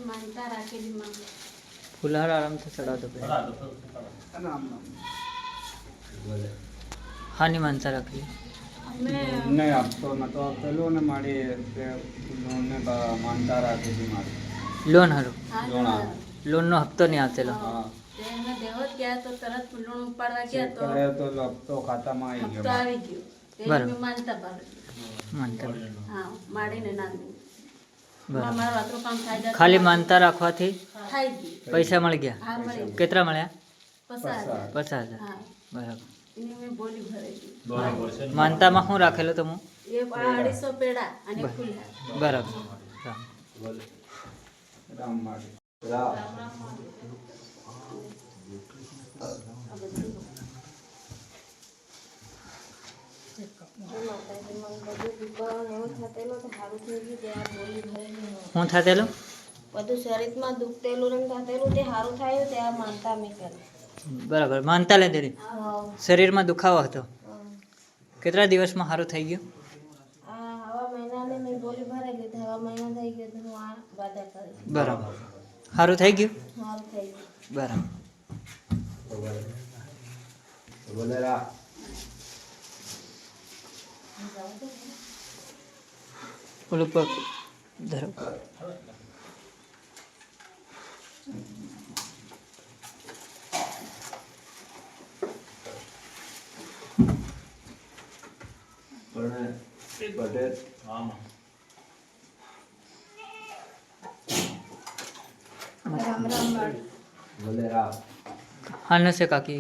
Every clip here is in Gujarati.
માનતા રાખેલી માં ફુલહાર આરામથી ચડાવતો હાની માનતા રાખેલી અમે નહીં આપતો નતો આપેલો ને મારી લોનને માનતા રાખેલી મારી લોન હારું લોણા લોનનો હપ્તો નહીં આવતેલો હા એને દેવત ગયા તો તરત લોન ઉપાડવા ગયા તો કરે તો લપતો ખાતામાં આવી હપ્તો ગયો આવી ગયો તે બરાબર. અમે માનતા પાડેલી માનતા હા માડીને નાની બરાબર મારા વાતનું કામ થાય જાય ખાલી માનતા રાખવાથી થાય ગયું પૈસા મળી ગયા હા મળી ગયું. કેટલા મળ્યા પસાર 50,000 હા બરાબર એની મેં બોલી ભરેલી માનતામાં શું રાખેલું તમે એ 250 પેડા અને ફૂલહાર બરાબર રામ. રામ મારી રામ શું થતેલું બધું શરીરમાં દુખતેલું ને થતેલું તે સારું થયું તે આ માનતા મેં કરી બરાબર માનતા લીધેલી શરીરમાં દુખાવો હતો કેટલા દિવસમાં સારું થઈ ગયું આ હવા મહિનાને મેં બોલી ભરેલી તો હવા મહિના થઈ ગયો તો હું આ વાદા કરી બરાબર સારું થઈ ગયું સારું થઈ ગયું બરાબર બોલે રામ ઓલું પગ ધરો પણ પટેલ રામ રામ બાળી બોલે રામ હાને છે કાકી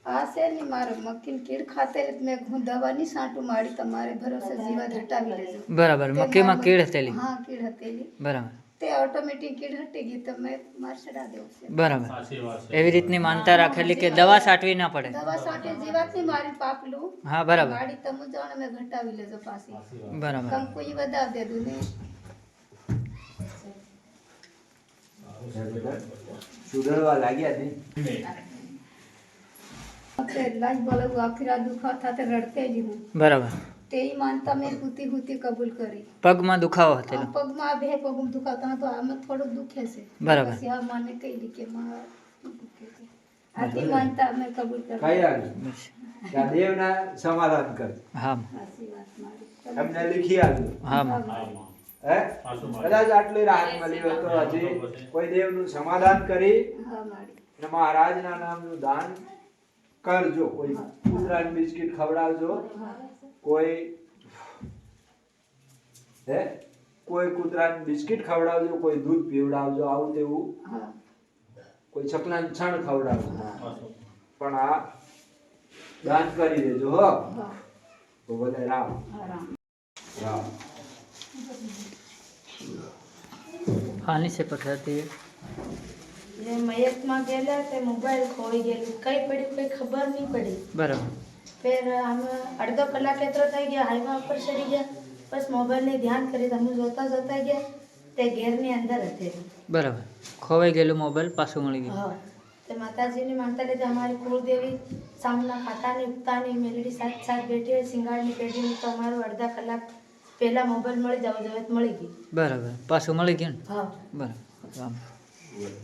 આ છે ને મારે મક્કીની કીડ ખાતેલી મેં હું દવા નહીં સાંટું માડી તમારે ભરોસે જીવાત હટાવી લેજો બરાબર તે મક્કીમાં મારા- કીડ હતેલી હા કીડ હતેલી બરાબર તે ઓટોમેટિક કીડ હટી ગઈ તો મેં મારે ચડા દેવું છે બરાબર એવી રીતની માનતા રાખેલી કે દવા સાટવી ના પડે દવા સાંટે જીવાત નહીં મારી પાપલું હા બરાબર માડી તમે જાણે મેં ઘટાવી લેજો પાછી બરાબર કંકુ ઈ વધાવ દેધું ને સુધરવા લાગ્યા નહીં તે લાજ બોલે આખી રાત દુખાવા થાતે રડતે જ હું બરાબર તે ઈ માનતા મેં હુતી હુતી કબૂલ કરી પગમાં દુખાવો આ હતેલો પગમાં આ બે પગમાં દુખાતા તો આમાં થોડું દુખે છે બરાબર. પછી આ માને કહી કે માં દુખે છે આથી માનતા અમે કબૂલ કરી કઈ આવ્યું બસ. ત્યાં દેવના સમાધાન કર હા સાચી વાત મારી એમને લીખી આવ્યું હા હે કદાચ આટલી રાહત મળી હોય તો હજી કોઈ દેવનું સમાધાન કરી હા મારી અને મહારાજના નામનું દાન કરજો કોઈ કૂતરાની બિસ્કિટ ખવડાવજો કોઈ હે કોઈ કૂતરાની બિસ્કિટ ખવડાવજો કોઈ દૂધ પીવડાવજો આવું તેવું હા કોઈ ચકલાનું છાણ ખવડાવજો પણ આ દાન કરી દેજો હો હા તો બોલે રામ હા રામ રામ હાની છે પકડાતી જે મયતમાં ગયેલા તે મોબાઈલ ખોઈ ગયેલું કઈ પડ્યું કઈ ખબર નહીં પડી બરાબર ફેર અમે અડધો કલાક એટલો થઈ ગયા હાઈવા ઉપર ચડી ગયા બસ મોબાઈલને ધ્યાન કરી તો અમે જોતા જોતા ગયા તે ઘેરની અંદર હતી બરાબર ખોવાઈ ગયેલું મોબાઈલ પાછું મળી ગયું હા તે માતાજીની માનતા લીધે અમારી કુળદેવી સામના ખાતાની ઉગતાની મેલડી સાથ સાથ બેઠી હોય સિંગાળની પેઢી તો અમારું અડધા કલાક પહેલા મોબાઈલ મળી જવો જોઈએ તો મળી ગઈ બરાબર પાછું મળી ગયું ને હા બરાબર રામ બોલે